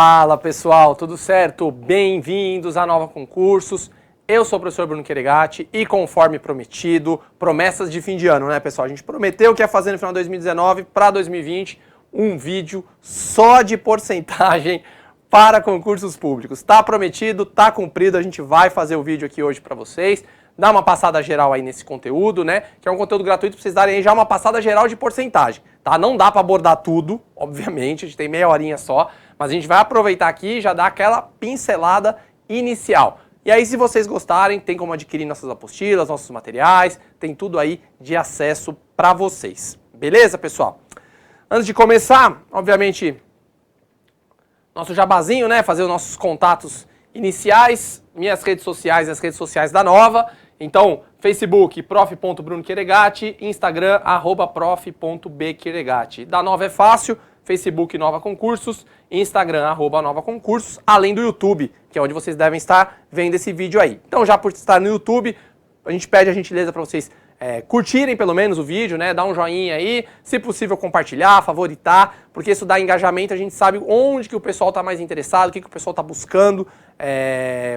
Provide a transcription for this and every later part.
Fala pessoal, tudo certo? Bem-vindos a Nova Concursos. Eu sou o professor Bruno Queregatti e conforme prometido, promessas de fim de ano, né pessoal? A gente prometeu que ia fazer no final de 2019 para 2020 um vídeo só de porcentagem para concursos públicos. Tá prometido, tá cumprido, a gente vai fazer o vídeo aqui hoje para vocês. Dá uma passada geral aí nesse conteúdo, né? Que é um conteúdo gratuito para vocês darem aí já uma passada geral de porcentagem, tá? Não dá para abordar tudo, obviamente, a gente tem meia horinha só, mas a gente vai aproveitar aqui e já dar aquela pincelada inicial. E aí, se vocês gostarem, tem como adquirir nossas apostilas, nossos materiais, tem tudo aí de acesso para vocês. Beleza, pessoal? Antes de começar, obviamente, nosso jabazinho, né? Fazer os nossos contatos iniciais, minhas redes sociais e as redes sociais da Nova. Então, Facebook, prof.brunoqueregatti, Instagram, @prof.bqueregatti. Da Nova é fácil, Facebook Nova Concursos, Instagram, @Nova Concursos, além do YouTube, que é onde vocês devem estar vendo esse vídeo aí. Então, já por estar no YouTube, a gente pede a gentileza para vocês curtirem pelo menos o vídeo, né? Dar um joinha aí, se possível compartilhar, favoritar, porque isso dá engajamento, a gente sabe onde que o pessoal está mais interessado, o que o pessoal está buscando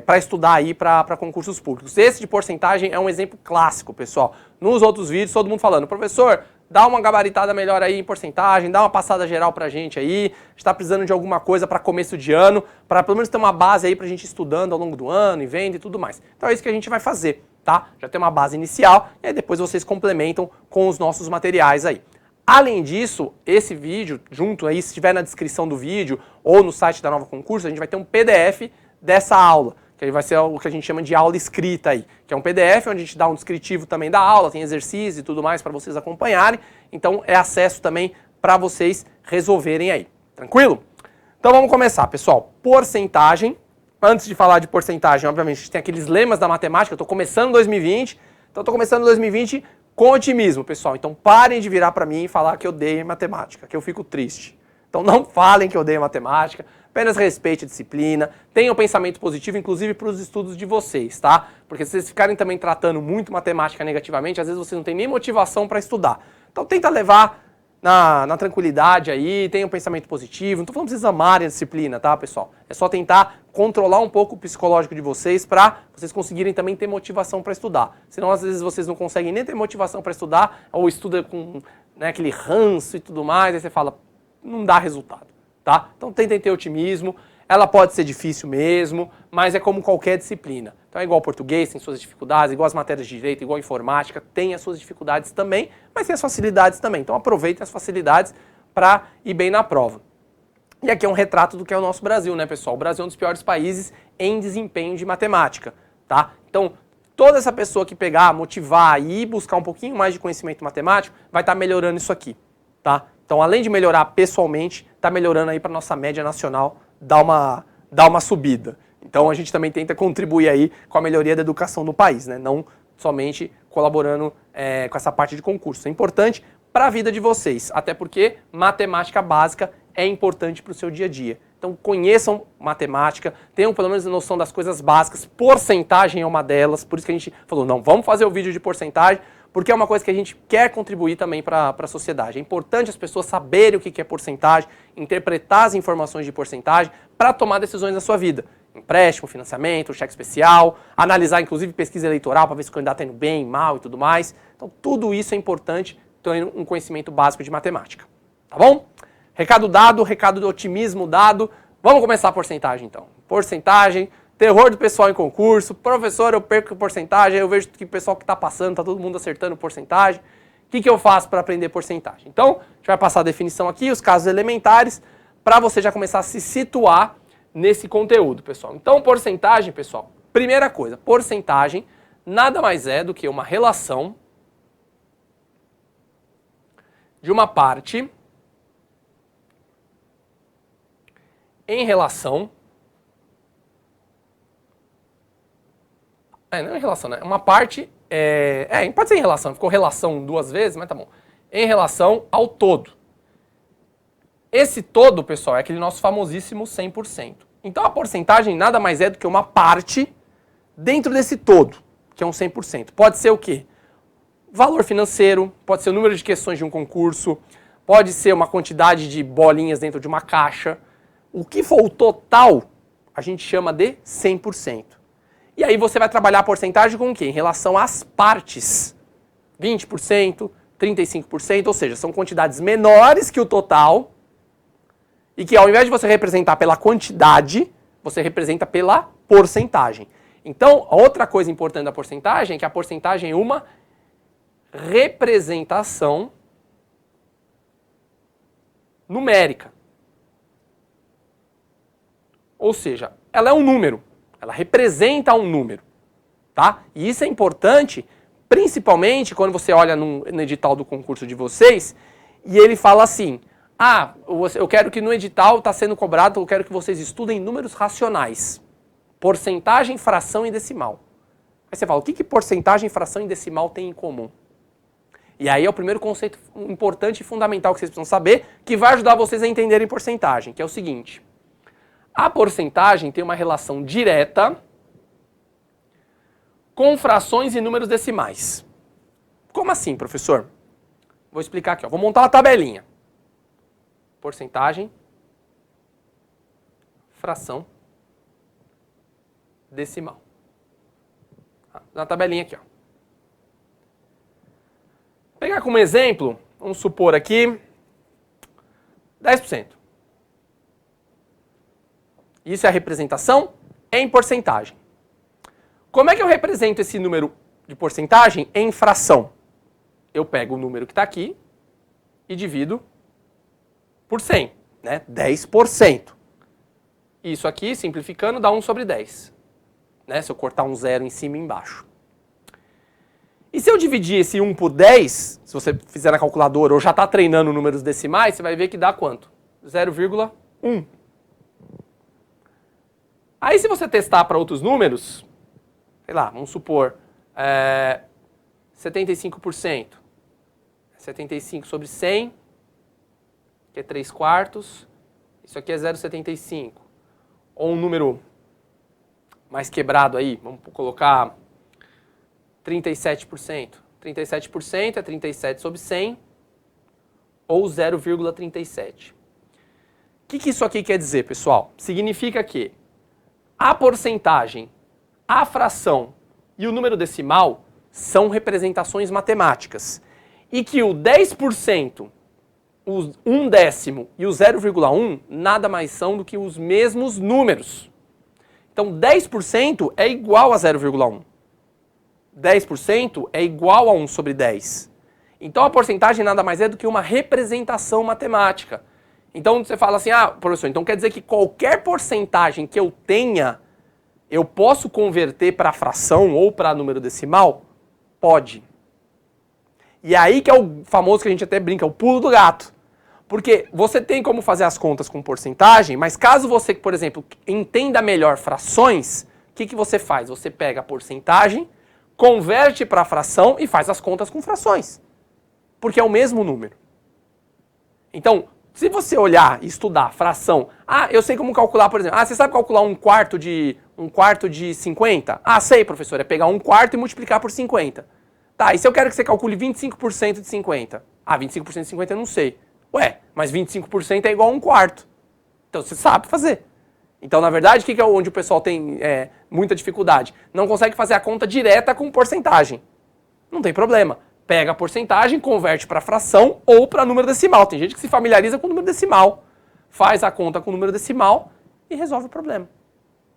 para estudar aí para concursos públicos. Esse de porcentagem é um exemplo clássico, pessoal. Nos outros vídeos, todo mundo falando, professor, dá uma gabaritada melhor aí em porcentagem, dá uma passada geral pra gente aí, a gente está precisando de alguma coisa para começo de ano, para pelo menos ter uma base aí pra gente ir estudando ao longo do ano e vendo e tudo mais. Então é isso que a gente vai fazer, tá? Já tem uma base inicial e aí depois vocês complementam com os nossos materiais aí. Além disso, esse vídeo, junto aí, se estiver na descrição do vídeo ou no site da Nova Concurso, a gente vai ter um PDF dessa aula, que vai ser o que a gente chama de aula escrita aí, que é um PDF onde a gente dá um descritivo também da aula, tem exercícios e tudo mais para vocês acompanharem, então é acesso também para vocês resolverem aí, tranquilo? Então vamos começar, pessoal. Porcentagem, antes de falar de porcentagem, obviamente, a gente tem aqueles lemas da matemática, eu estou começando 2020, então estou começando 2020 com otimismo, pessoal, então parem de virar para mim e falar que eu odeio matemática, que eu fico triste. Então não falem que eu odeio matemática, apenas respeite a disciplina, tenham pensamento positivo, inclusive para os estudos de vocês, tá? Porque se vocês ficarem também tratando muito matemática negativamente, às vezes vocês não têm nem motivação para estudar. Então tenta levar na tranquilidade aí, tenham pensamento positivo, não estou falando para vocês amarem a disciplina, tá, pessoal? É só tentar controlar um pouco o psicológico de vocês para vocês conseguirem também ter motivação para estudar. Senão às vezes vocês não conseguem nem ter motivação para estudar, ou estuda com aquele ranço e tudo mais, aí você fala, não dá resultado, tá? Então tentem ter otimismo, ela pode ser difícil mesmo, mas é como qualquer disciplina. Então é igual ao português, tem suas dificuldades, igual as matérias de direito, igual a informática, tem as suas dificuldades também, mas tem as facilidades também. Então aproveitem as facilidades para ir bem na prova. E aqui é um retrato do que é o nosso Brasil, né, pessoal? O Brasil é um dos piores países em desempenho de matemática, tá? Então toda essa pessoa que pegar, motivar e buscar um pouquinho mais de conhecimento matemático, vai estar melhorando isso aqui, tá? Então, além de melhorar pessoalmente, está melhorando aí para nossa média nacional dar uma subida. Então, a gente também tenta contribuir aí com a melhoria da educação do país, né? Não somente colaborando com essa parte de concurso. É importante para a vida de vocês, até porque matemática básica é importante para o seu dia a dia. Então, conheçam matemática, tenham pelo menos a noção das coisas básicas, porcentagem é uma delas, por isso que a gente falou, não, vamos fazer o vídeo de porcentagem, porque é uma coisa que a gente quer contribuir também para a sociedade. É importante as pessoas saberem o que é porcentagem, interpretar as informações de porcentagem para tomar decisões na sua vida. Empréstimo, financiamento, cheque especial, analisar inclusive pesquisa eleitoral para ver se o candidato está indo bem, mal e tudo mais. Então tudo isso é importante ter um conhecimento básico de matemática. Tá bom? Recado dado, recado de otimismo dado. Vamos começar a porcentagem então. Porcentagem. Terror do pessoal em concurso, professor, eu perco porcentagem, eu vejo que o pessoal que está passando, está todo mundo acertando porcentagem. O que eu faço para aprender porcentagem? Então, a gente vai passar a definição aqui, os casos elementares, para você já começar a se situar nesse conteúdo, pessoal. Então, porcentagem, pessoal, primeira coisa, porcentagem nada mais é do que uma relação de uma parte em relação... não em relação, né? Uma parte, pode ser em relação, ficou relação duas vezes, mas tá bom. Em relação ao todo. Esse todo, pessoal, é aquele nosso famosíssimo 100%. Então a porcentagem nada mais é do que uma parte dentro desse todo, que é um 100%. Pode ser o quê? Valor financeiro, pode ser o número de questões de um concurso, pode ser uma quantidade de bolinhas dentro de uma caixa, O que for o total, a gente chama de 100%. E aí você vai trabalhar a porcentagem com o quê? Em relação às partes. 20%, 35%, ou seja, são quantidades menores que o total e que ao invés de você representar pela quantidade, você representa pela porcentagem. Então, outra coisa importante da porcentagem é que a porcentagem é uma representação numérica. Ou seja, ela é um número, ela representa um número, tá? E isso é importante, principalmente quando você olha no edital do concurso de vocês e ele fala assim, eu quero que no edital está sendo cobrado, eu quero que vocês estudem números racionais, porcentagem, fração e decimal. Aí você fala, o que porcentagem, fração e decimal tem em comum? E aí é o primeiro conceito importante e fundamental que vocês precisam saber, que vai ajudar vocês a entenderem porcentagem, que é o seguinte. A porcentagem tem uma relação direta com frações e números decimais. Como assim, professor? Vou explicar aqui, ó. Vou montar uma tabelinha. Porcentagem, fração, decimal. Na tabelinha aqui, ó. Vou pegar como exemplo, vamos supor aqui, 10%. Isso é a representação em porcentagem. Como é que eu represento esse número de porcentagem em fração? Eu pego o número que está aqui e divido por 100, né? 10%. Isso aqui, simplificando, dá 1 sobre 10. Né? Se eu cortar um zero em cima e embaixo. E se eu dividir esse 1 por 10, se você fizer na calculadora ou já está treinando números decimais, você vai ver que dá quanto? 0,1. Aí se você testar para outros números, sei lá, vamos supor, 75%. 75 sobre 100, que é 3/4. Isso aqui é 0,75. Ou um número mais quebrado aí, vamos colocar 37%. 37% é 37 sobre 100, ou 0,37. O que isso aqui quer dizer, pessoal? Significa que a porcentagem, a fração e o número decimal são representações matemáticas. E que o 10%, o 1/10 e o 0,1 nada mais são do que os mesmos números. Então 10% é igual a 0,1. 10% é igual a 1 sobre 10. Então a porcentagem nada mais é do que uma representação matemática. Então você fala assim, professor, então quer dizer que qualquer porcentagem que eu tenha, eu posso converter para fração ou para número decimal? Pode. E aí que é o famoso que a gente até brinca, o pulo do gato. Porque você tem como fazer as contas com porcentagem, mas caso você, por exemplo, entenda melhor frações, o que você faz? Você pega a porcentagem, converte para fração e faz as contas com frações. Porque é o mesmo número. Então, se você olhar e estudar fração, eu sei como calcular, por exemplo, você sabe calcular um quarto de 50? Sei, professor, é pegar 1/4 e multiplicar por 50. Tá, e se eu quero que você calcule 25% de 50? 25% de 50 eu não sei. Ué, mas 25% é igual a 1/4. Então você sabe fazer. Então, na verdade, o que é onde o pessoal tem muita dificuldade? Não consegue fazer a conta direta com porcentagem. Não tem problema. Pega a porcentagem, converte para fração ou para número decimal. Tem gente que se familiariza com o número decimal. Faz a conta com o número decimal e resolve o problema.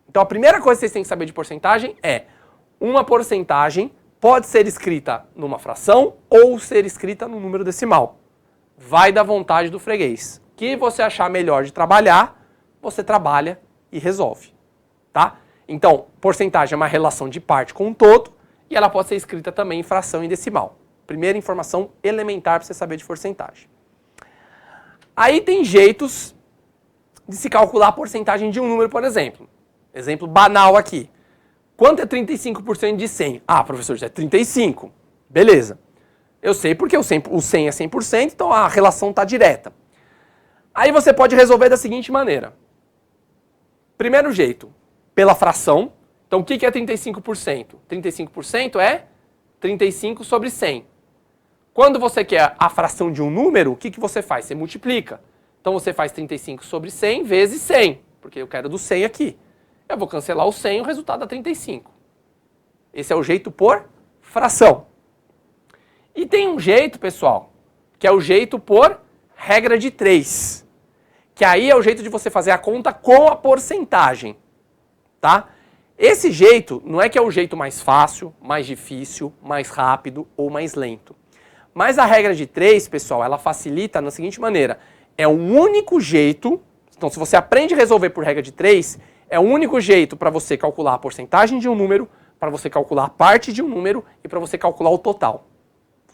Então, a primeira coisa que vocês têm que saber de porcentagem é uma porcentagem pode ser escrita numa fração ou ser escrita no número decimal. Vai da vontade do freguês. O que você achar melhor de trabalhar, você trabalha e resolve. Tá? Então, porcentagem é uma relação de parte com um todo e ela pode ser escrita também em fração e decimal. Primeira informação elementar para você saber de porcentagem. Aí tem jeitos de se calcular a porcentagem de um número, por exemplo. Exemplo banal aqui. Quanto é 35% de 100? Professor, já é 35. Beleza. Eu sei porque o 100 é 100%, então a relação está direta. Aí você pode resolver da seguinte maneira. Primeiro jeito, pela fração. Então o que é 35%? 35% é 35 sobre 100. Quando você quer a fração de um número, o que você faz? Você multiplica. Então você faz 35 sobre 100 vezes 100, porque eu quero do 100 aqui. Eu vou cancelar o 100 e o resultado dá 35. Esse é o jeito por fração. E tem um jeito, pessoal, que é o jeito por regra de 3. Que aí é o jeito de você fazer a conta com a porcentagem. Tá? Esse jeito não é que é o jeito mais fácil, mais difícil, mais rápido ou mais lento. Mas a regra de 3, pessoal, ela facilita da seguinte maneira. É o único jeito, então se você aprende a resolver por regra de 3, é o único jeito para você calcular a porcentagem de um número, para você calcular a parte de um número e para você calcular o total.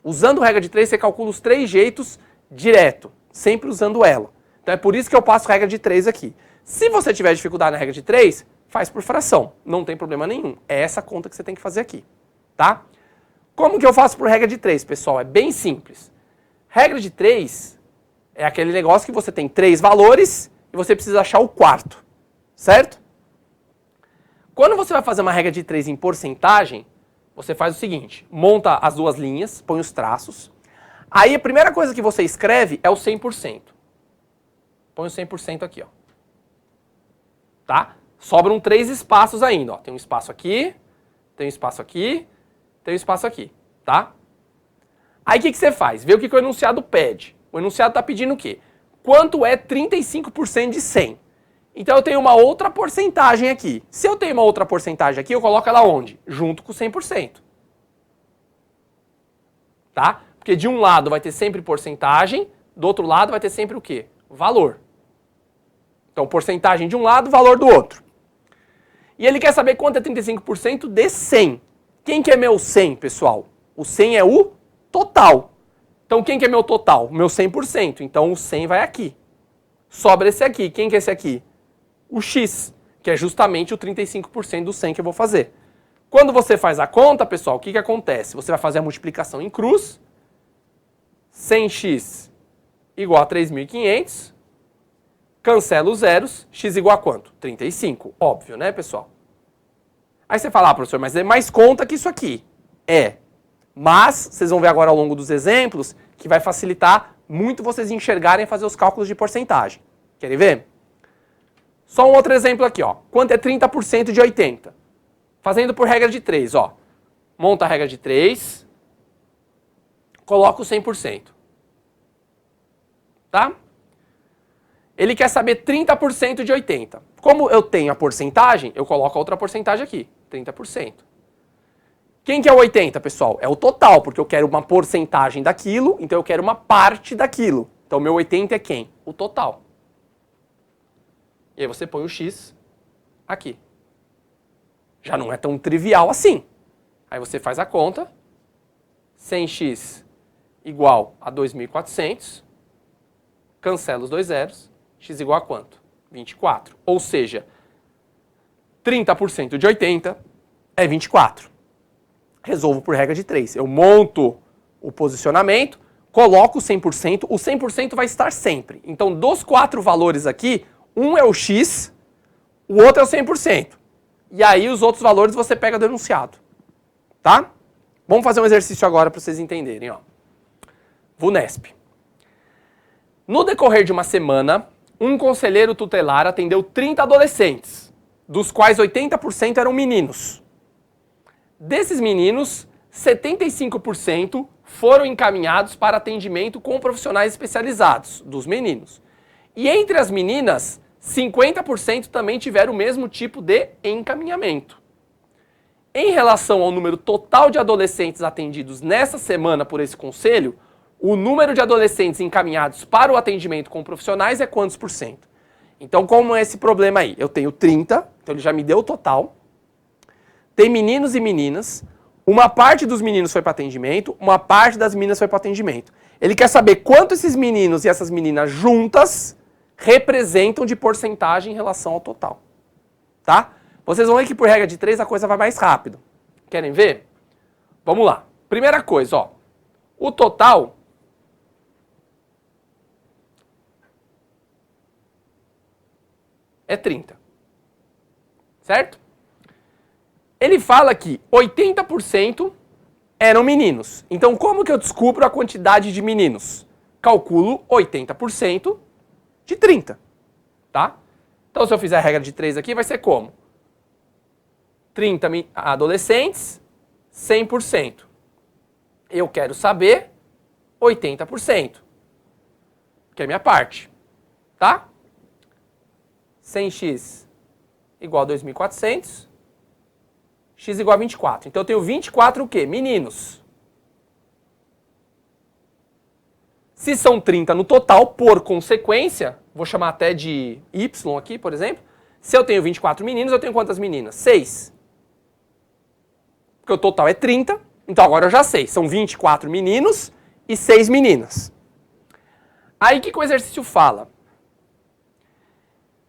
Usando regra de 3, você calcula os 3 jeitos direto, sempre usando ela. Então é por isso que eu passo regra de 3 aqui. Se você tiver dificuldade na regra de 3, faz por fração, não tem problema nenhum. É essa conta que você tem que fazer aqui, tá? Como que eu faço por regra de 3, pessoal? É bem simples. Regra de 3 é aquele negócio que você tem 3 valores e você precisa achar o quarto, certo? Quando você vai fazer uma regra de 3 em porcentagem, você faz o seguinte, monta as duas linhas, põe os traços. Aí a primeira coisa que você escreve é o 100%. Põe o 100% aqui, ó. Tá? Sobram 3 espaços ainda, ó. Tem um espaço aqui, tem um espaço aqui, tem um espaço aqui, tá? Aí o que você faz? Vê o que o enunciado pede. O enunciado está pedindo o quê? Quanto é 35% de 100? Então eu tenho uma outra porcentagem aqui. Se eu tenho uma outra porcentagem aqui, eu coloco ela onde? Junto com 100%. Tá? Porque de um lado vai ter sempre porcentagem, do outro lado vai ter sempre o quê? Valor. Então porcentagem de um lado, valor do outro. E ele quer saber quanto é 35% de 100. Quem que é meu 100, pessoal? O 100 é o total. Então quem que é meu total? O meu 100%. Então o 100 vai aqui. Sobra esse aqui. Quem que é esse aqui? O X, que é justamente o 35% do 100 que eu vou fazer. Quando você faz a conta, pessoal, o que acontece? Você vai fazer a multiplicação em cruz. 100x igual a 3.500. Cancela os zeros. X igual a quanto? 35. Óbvio, né, pessoal? Aí você fala, professor, mas é mais conta que isso aqui. É. Mas, vocês vão ver agora ao longo dos exemplos, que vai facilitar muito vocês enxergarem e fazer os cálculos de porcentagem. Querem ver? Só um outro exemplo aqui, ó. Quanto é 30% de 80? Fazendo por regra de 3, ó. Monta a regra de 3. Coloca o 100%. Tá? Ele quer saber 30% de 80. Como eu tenho a porcentagem, eu coloco a outra porcentagem aqui. 30%. Quem que é o 80, pessoal? É o total, porque eu quero uma porcentagem daquilo, então eu quero uma parte daquilo. Então o meu 80 é quem? O total. E aí você põe o X aqui. Já não é tão trivial assim. Aí você faz a conta. 100x igual a 2.400. Cancela os dois zeros. X igual a quanto? 24. Ou seja, 30% de 80 é 24. Resolvo por regra de 3. Eu monto o posicionamento, coloco o 100%. O 100% vai estar sempre. Então, dos 4 valores aqui, um é o X, o outro é o 100%. E aí os outros valores você pega do enunciado. Tá? Vamos fazer um exercício agora para vocês entenderem. Ó. VUNESP. No decorrer de uma semana, um conselheiro tutelar atendeu 30 adolescentes, dos quais 80% eram meninos. Desses meninos, 75% foram encaminhados para atendimento com profissionais especializados, dos meninos. E entre as meninas, 50% também tiveram o mesmo tipo de encaminhamento. Em relação ao número total de adolescentes atendidos nessa semana por esse conselho, o número de adolescentes encaminhados para o atendimento com profissionais é quantos por cento? Então, como é esse problema aí? Eu tenho 30, então ele já me deu o total. Tem meninos e meninas. Uma parte dos meninos foi para atendimento, uma parte das meninas foi para atendimento. Ele quer saber quanto esses meninos e essas meninas juntas representam de porcentagem em relação ao total. Tá? Vocês vão ver que por regra de 3 a coisa vai mais rápido. Querem ver? Vamos lá. Primeira coisa, ó. O total é 30. Certo? Ele fala que 80% eram meninos. Então, como que eu descubro a quantidade de meninos? Calculo 80% de 30, tá? Então, se eu fizer a regra de 3 aqui, vai ser como? 30 adolescentes, 100%. Eu quero saber 80%, que é a minha parte, tá? 100x igual a 2.400, x igual a 24. Então, eu tenho 24 o quê? Meninos. Se são 30 no total, por consequência, vou chamar até de y aqui, por exemplo. Se eu tenho 24 meninos, eu tenho quantas meninas? 6. Porque o total é 30, então agora eu já sei. São 24 meninos e 6 meninas. Aí o que o exercício fala?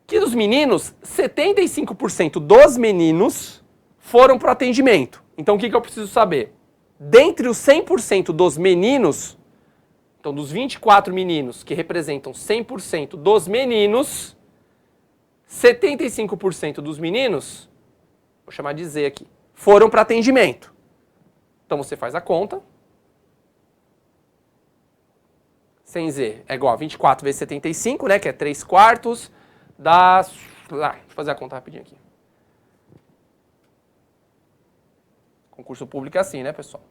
Que dos meninos, 75% dos meninos foram para o atendimento. Então o que eu preciso saber? Dentre os 100% dos meninos, então dos 24 meninos que representam 100% dos meninos, 75% dos meninos, vou chamar de Z aqui, foram para atendimento. Então você faz a conta. 100Z é igual a 24 vezes 75, né, que é 3/4, dá... deixa eu fazer a conta rapidinho aqui. Concurso público é assim, né, pessoal?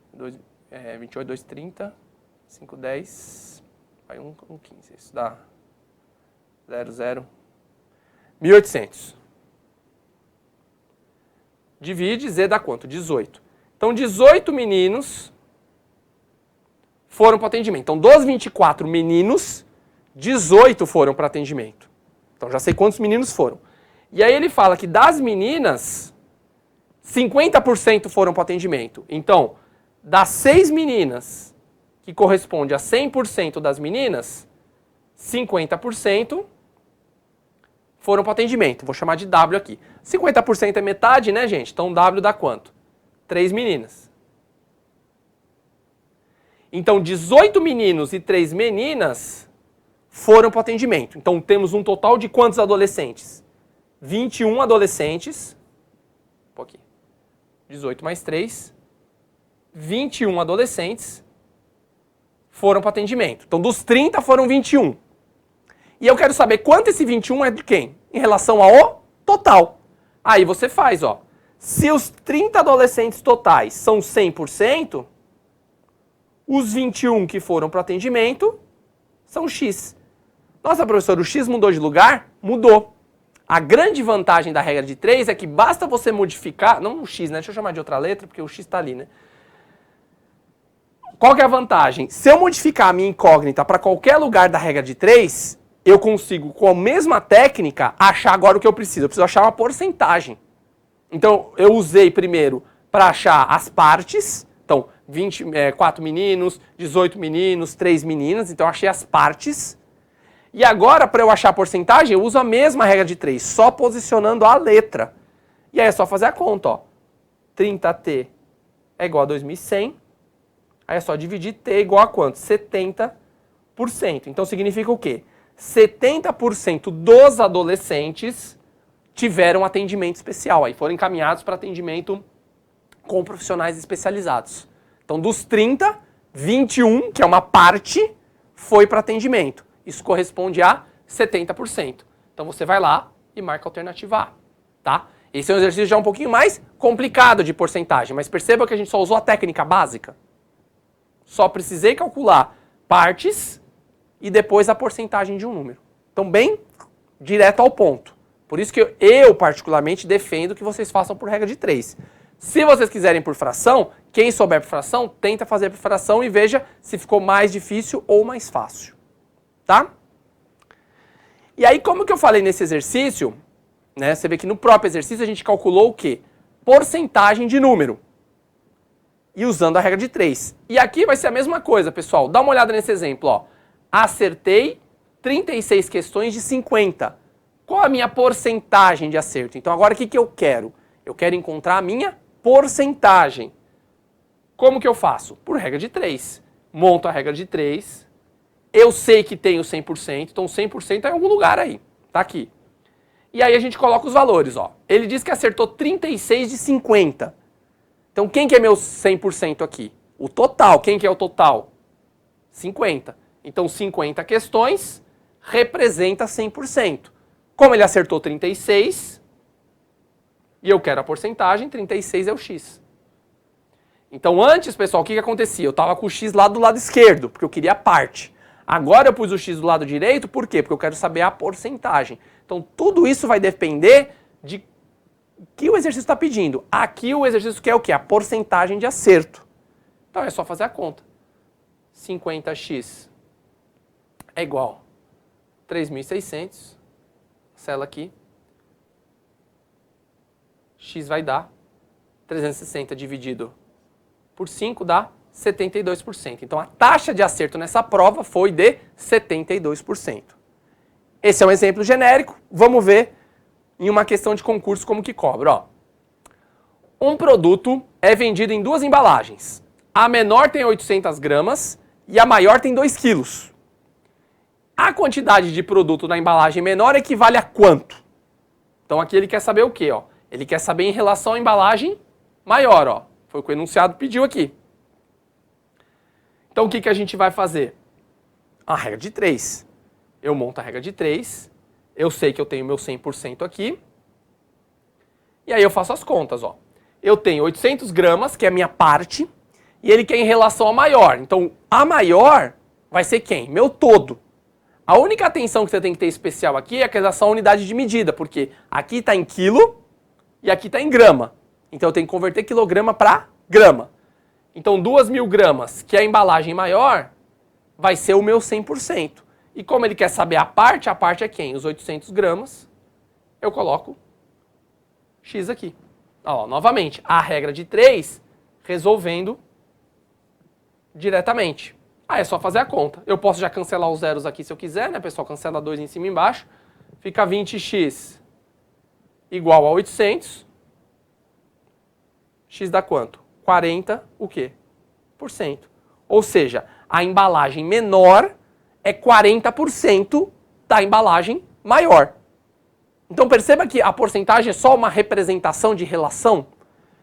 28, 2, 30, 5, 10, vai 1, 15. Isso dá 0, 0, 1.800. Divide, Z dá quanto? 18. Então, 18 meninos foram para o atendimento. Então, dos 24 meninos, 18 foram para atendimento. Então, já sei quantos meninos foram. E aí ele fala que das meninas, 50% foram para o atendimento. Então, das 6 meninas, que corresponde a 100% das meninas, 50% foram para o atendimento. Vou chamar de W aqui. 50% é metade, né, gente? Então, W dá quanto? 3 meninas. Então, 18 meninos e 3 meninas foram para o atendimento. Então, temos um total de quantos adolescentes? 21 adolescentes. Um pouquinho. 18 mais 3. 21 adolescentes foram para o atendimento. Então, dos 30 foram 21. E eu quero saber quanto esse 21 é de quem? Em relação ao total. Aí você faz, ó. Se os 30 adolescentes totais são 100%, os 21 que foram para o atendimento são X. Nossa, professor, o X mudou de lugar? Mudou. A grande vantagem da regra de 3 é que basta você modificar... Não o X, né? Deixa eu chamar de outra letra, porque o X está ali, né? Qual que é a vantagem? Se eu modificar a minha incógnita para qualquer lugar da regra de 3, eu consigo, com a mesma técnica, achar agora o que eu preciso. Eu preciso achar uma porcentagem. Então, eu usei primeiro para achar as partes. Então, 24 meninos, 18 meninos, 3 meninas. Então, eu achei as partes. E agora, para eu achar a porcentagem, eu uso a mesma regra de 3, só posicionando a letra. E aí é só fazer a conta, ó. 30T é igual a 2.100. Aí é só dividir T igual a quanto? 70%. Então, significa o quê? 70% dos adolescentes tiveram atendimento especial. Aí foram encaminhados para atendimento com profissionais especializados. Então, dos 30, 21, que é uma parte, foi para atendimento. Isso corresponde a 70%. Então, você vai lá e marca a alternativa A, tá? Esse é um exercício já um pouquinho mais complicado de porcentagem, mas perceba que a gente só usou a técnica básica. Só precisei calcular partes e depois a porcentagem de um número. Então, bem direto ao ponto. Por isso que eu particularmente, defendo que vocês façam por regra de 3. Se vocês quiserem por fração, quem souber por fração, tenta fazer por fração e veja se ficou mais difícil ou mais fácil. Tá? E aí, como que eu falei nesse exercício, né, você vê que no próprio exercício a gente calculou o quê? Porcentagem de número. E usando a regra de 3. E aqui vai ser a mesma coisa, pessoal. Dá uma olhada nesse exemplo, ó. Acertei 36 questões de 50. Qual a minha porcentagem de acerto? Então agora o que eu quero? Eu quero encontrar a minha porcentagem. Como que eu faço? Por regra de 3. Monto a regra de 3. Eu sei que tenho 100%, então 100% está em algum lugar aí. Tá aqui. E aí a gente coloca os valores, ó. Ele diz que acertou 36 de 50. Então quem que é meu 100% aqui? O total. Quem que é o total? 50. Então 50 questões, representa 100%. Como ele acertou 36, e eu quero a porcentagem, 36 é o X. Então antes, pessoal, o que acontecia? Eu estava com o X lá do lado esquerdo, porque eu queria a parte. Agora eu pus o X do lado direito, por quê? Porque eu quero saber a porcentagem. Então tudo isso vai depender de que o exercício está pedindo. Aqui o exercício quer o quê? A porcentagem de acerto. Então é só fazer a conta. 50x é igual a 3.600. Cancela aqui. X vai dar 360 dividido por 5 dá 72%. Então a taxa de acerto nessa prova foi de 72%. Esse é um exemplo genérico. Vamos ver em uma questão de concurso como que cobra. Ó. Um produto é vendido em duas embalagens. A menor tem 800 gramas e a maior tem 2 quilos. A quantidade de produto na embalagem menor equivale a quanto? Então aqui ele quer saber o quê? Ó? Ele quer saber em relação à embalagem maior. Ó. Foi o que o enunciado pediu aqui. Então o que a gente vai fazer? A regra de 3. Eu monto a regra de 3. Eu sei que eu tenho meu 100% aqui. E aí eu faço as contas. Ó. Eu tenho 800 gramas, que é a minha parte. E ele quer em relação à maior. Então a maior vai ser quem? Meu todo. A única atenção que você tem que ter especial aqui é a relação à unidade de medida. Porque aqui está em quilo e aqui está em grama. Então eu tenho que converter quilograma para grama. Então 2.000 gramas, que é a embalagem maior, vai ser o meu 100%. E como ele quer saber a parte é quem? Os 800 gramas, eu coloco X aqui. Ó, novamente, a regra de 3, resolvendo diretamente. É só fazer a conta. Eu posso já cancelar os zeros aqui se eu quiser, né, pessoal? Cancela 2 em cima e embaixo. Fica 20x igual a 800. X dá quanto? 40, o quê? Por cento. Ou seja, a embalagem menor é 40% da embalagem maior. Então perceba que a porcentagem é só uma representação de relação.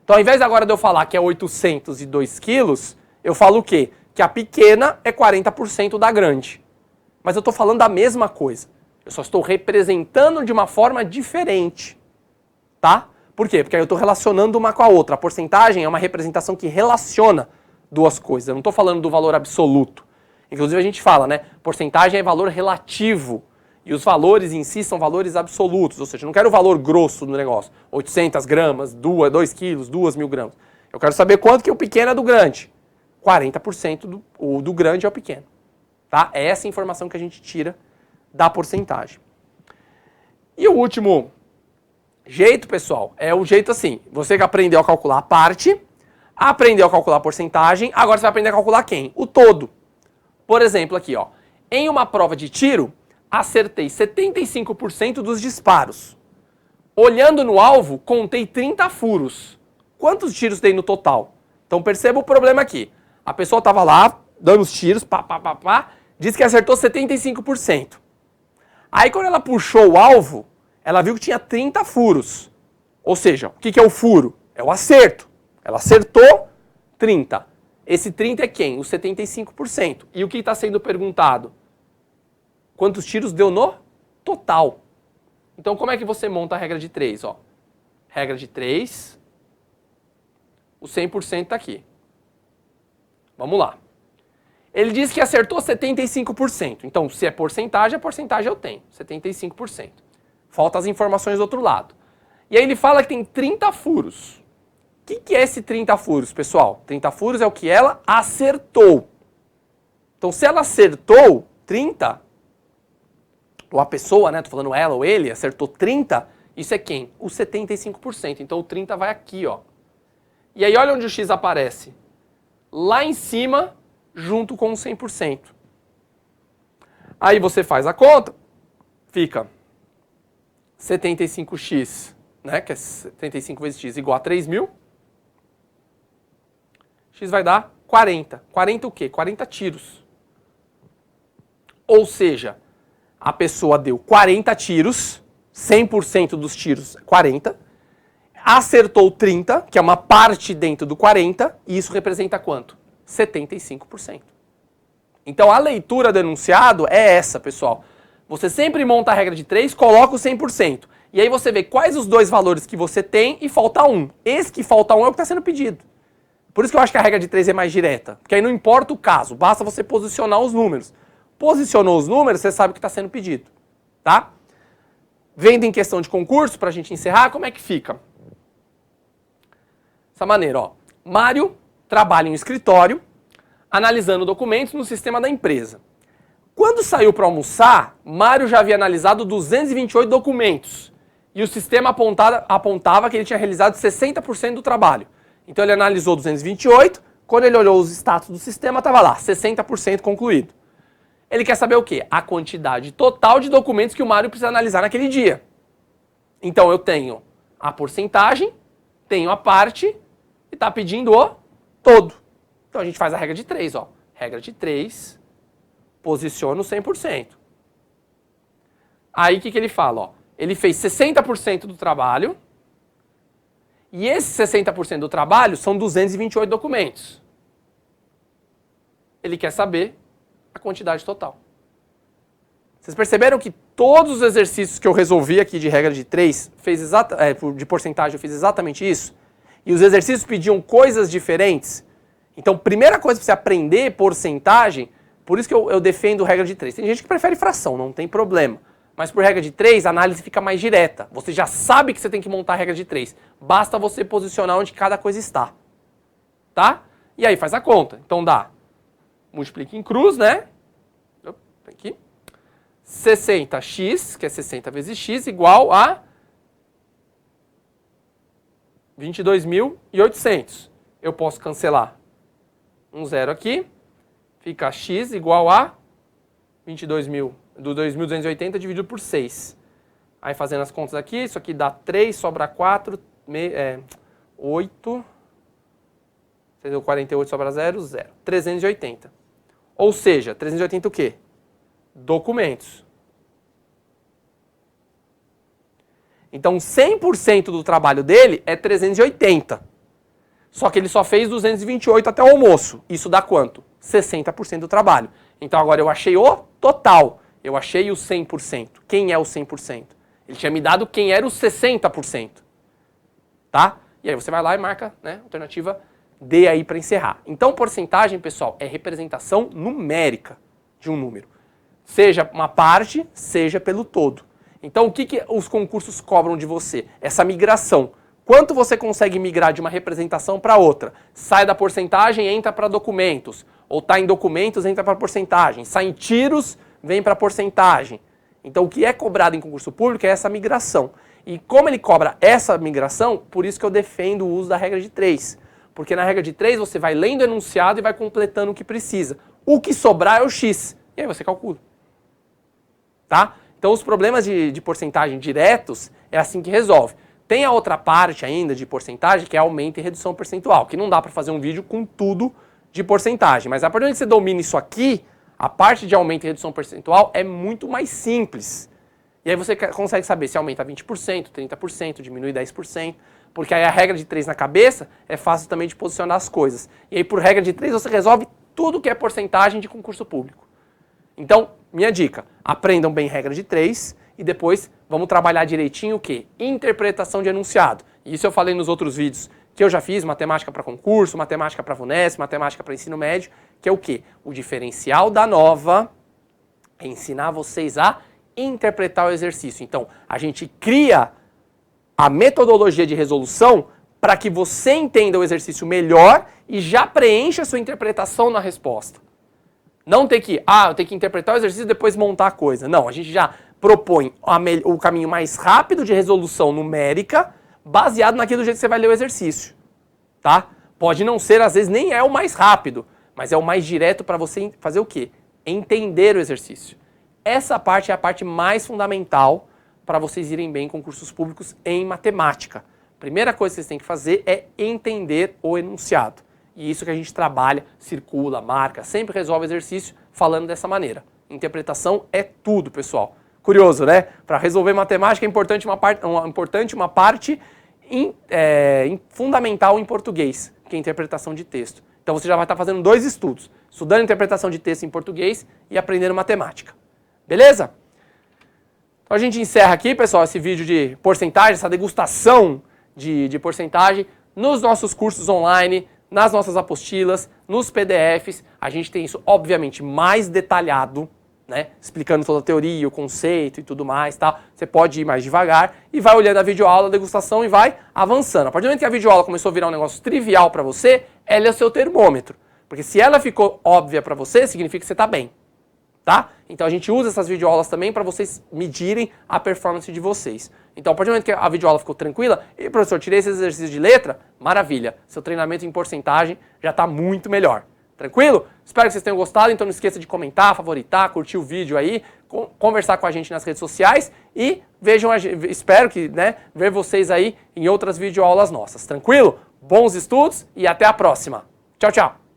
Então ao invés agora de eu falar que é 802 quilos, eu falo o quê? Que a pequena é 40% da grande. Mas eu estou falando da mesma coisa. Eu só estou representando de uma forma diferente. Tá? Por quê? Porque aí eu estou relacionando uma com a outra. A porcentagem é uma representação que relaciona duas coisas. Eu não estou falando do valor absoluto. Inclusive a gente fala, né? Porcentagem é valor relativo. E os valores em si são valores absolutos. Ou seja, eu não quero o valor grosso do negócio. 800 gramas, 2 quilos, 2.000 gramas. Eu quero saber quanto que o pequeno é do grande. 40% do grande é o pequeno. Tá? É essa informação que a gente tira da porcentagem. E o último jeito, pessoal, é o jeito assim. Você que aprendeu a calcular a parte, aprendeu a calcular a porcentagem, agora você vai aprender a calcular quem? O todo. Por exemplo, aqui, ó. Em uma prova de tiro, acertei 75% dos disparos. Olhando no alvo, contei 30 furos. Quantos tiros dei no total? Então perceba o problema aqui. A pessoa estava lá, dando os tiros, disse que acertou 75%. Aí quando ela puxou o alvo, ela viu que tinha 30 furos. Ou seja, o que é o furo? É o acerto. Ela acertou 30. Esse 30 é quem? Os 75%. E o que está sendo perguntado? Quantos tiros deu no total? Então como é que você monta a regra de 3? Ó? Regra de 3, o 100% está aqui. Vamos lá. Ele diz que acertou 75%. Então se é porcentagem, a porcentagem eu tenho. 75%. Faltam as informações do outro lado. E aí ele fala que tem 30 furos. O que é esse 30 furos, pessoal? 30 furos é o que ela acertou. Então, se ela acertou 30, ou a pessoa, né, tô falando ela ou ele, acertou 30, isso é quem? O 75%. Então, o 30 vai aqui, ó. E aí, olha onde o X aparece. Lá em cima, junto com o 100%. Aí você faz a conta, fica 75x, né, que é 75 vezes x igual a 3.000. X vai dar 40. 40 o quê? 40 tiros. Ou seja, a pessoa deu 40 tiros, 100% dos tiros, 40. Acertou 30, que é uma parte dentro do 40, e isso representa quanto? 75%. Então a leitura do enunciado é essa, pessoal. Você sempre monta a regra de 3, coloca o 100%. E aí você vê quais os dois valores que você tem e falta um. Esse que falta um é o que está sendo pedido. Por isso que eu acho que a regra de 3 é mais direta. Porque aí não importa o caso, basta você posicionar os números. Posicionou os números, você sabe o que está sendo pedido. Tá? Vendo em questão de concurso, para a gente encerrar, como é que fica? Dessa maneira, ó. Mário trabalha em um escritório, analisando documentos no sistema da empresa. Quando saiu para almoçar, Mário já havia analisado 228 documentos. E o sistema apontava que ele tinha realizado 60% do trabalho. Então ele analisou 228, quando ele olhou os status do sistema, estava lá, 60% concluído. Ele quer saber o quê? A quantidade total de documentos que o Mário precisa analisar naquele dia. Então eu tenho a porcentagem, tenho a parte e está pedindo o todo. Então a gente faz a regra de 3, ó. Regra de 3, posiciona o 100%. Aí o que ele fala? Ó? Ele fez 60% do trabalho e esses 60% do trabalho são 228 documentos. Ele quer saber a quantidade total. Vocês perceberam que todos os exercícios que eu resolvi aqui de regra de 3, de porcentagem, eu fiz exatamente isso? E os exercícios pediam coisas diferentes? Então, primeira coisa para você aprender porcentagem, por isso que eu defendo regra de 3. Tem gente que prefere fração, não tem problema. Mas por regra de 3, a análise fica mais direta. Você já sabe que você tem que montar a regra de 3. Basta você posicionar onde cada coisa está. Tá? E aí faz a conta. Então dá, multiplica em cruz, né? Aqui. 60x, que é 60 vezes x, igual a 22.800. Eu posso cancelar um zero aqui. Fica x igual a 2.280 dividido por 6. Aí fazendo as contas aqui, isso aqui dá 3, sobra 4, 8. 48 sobra 0, 0. 380. Ou seja, 380 o quê? Documentos. Então 100% do trabalho dele é 380. Só que ele só fez 228 até o almoço. Isso dá quanto? 60% do trabalho. Então agora eu achei o total. Eu achei o 100%. Quem é o 100%? Ele tinha me dado quem era o 60%. Tá? E aí você vai lá e marca, né, alternativa D aí para encerrar. Então porcentagem, pessoal, é representação numérica de um número. Seja uma parte, seja pelo todo. Então o que os concursos cobram de você? Essa migração. Quanto você consegue migrar de uma representação para outra? Sai da porcentagem, entra para documentos. Ou está em documentos, entra para porcentagem. Sai em tiros, vem para porcentagem. Então o que é cobrado em concurso público é essa migração. E como ele cobra essa migração, por isso que eu defendo o uso da regra de 3. Porque na regra de 3 você vai lendo o enunciado e vai completando o que precisa. O que sobrar é o X. E aí você calcula. Tá? Então os problemas de porcentagem diretos é assim que resolve. Tem a outra parte ainda de porcentagem, que é aumento e redução percentual, que não dá para fazer um vídeo com tudo de porcentagem. Mas a partir do momento que você domina isso aqui, a parte de aumento e redução percentual é muito mais simples. E aí você consegue saber se aumenta 20%, 30%, diminui 10%, porque aí a regra de 3 na cabeça é fácil também de posicionar as coisas. E aí por regra de 3 você resolve tudo que é porcentagem de concurso público. Então, minha dica, aprendam bem regra de 3 e depois vamos trabalhar direitinho o quê? Interpretação de enunciado. E isso eu falei nos outros vídeos que eu já fiz, matemática para concurso, matemática para VUNESP, matemática para ensino médio, que é o quê? O diferencial da nova é ensinar vocês a interpretar o exercício. Então, a gente cria a metodologia de resolução para que você entenda o exercício melhor e já preencha a sua interpretação na resposta. Não ter que, eu tenho que interpretar o exercício e depois montar a coisa. Não, a gente já propõe o caminho mais rápido de resolução numérica, baseado naquilo do jeito que você vai ler o exercício. Tá? Pode não ser, às vezes nem é o mais rápido, mas é o mais direto para você fazer o quê? Entender o exercício. Essa parte é a parte mais fundamental para vocês irem bem em concursos públicos em matemática. Primeira coisa que vocês têm que fazer é entender o enunciado. E isso que a gente trabalha, circula, marca, sempre resolve exercício falando dessa maneira. Interpretação é tudo, pessoal. Curioso, né? Para resolver matemática é importante uma parte fundamental em português, que é a interpretação de texto. Então você já vai estar fazendo 2 estudos, estudando interpretação de texto em português e aprendendo matemática. Beleza? Então a gente encerra aqui, pessoal, esse vídeo de porcentagem, essa degustação de porcentagem nos nossos cursos online, nas nossas apostilas, nos PDFs. A gente tem isso, obviamente, mais detalhado, né? Explicando toda a teoria, o conceito e tudo mais, tá? Você pode ir mais devagar e vai olhando a videoaula, a degustação e vai avançando. A partir do momento que a videoaula começou a virar um negócio trivial para você, ela é o seu termômetro. Porque se ela ficou óbvia para você, significa que você está bem, tá? Então a gente usa essas videoaulas também para vocês medirem a performance de vocês. Então a partir do momento que a videoaula ficou tranquila, e professor, tirei esse exercício de letra, maravilha. Seu treinamento em porcentagem já está muito melhor. Tranquilo? Espero que vocês tenham gostado, então não esqueça de comentar, favoritar, curtir o vídeo aí, conversar com a gente nas redes sociais e vejam, espero que, né, ver vocês aí em outras videoaulas nossas. Tranquilo? Bons estudos e até a próxima. Tchau, tchau!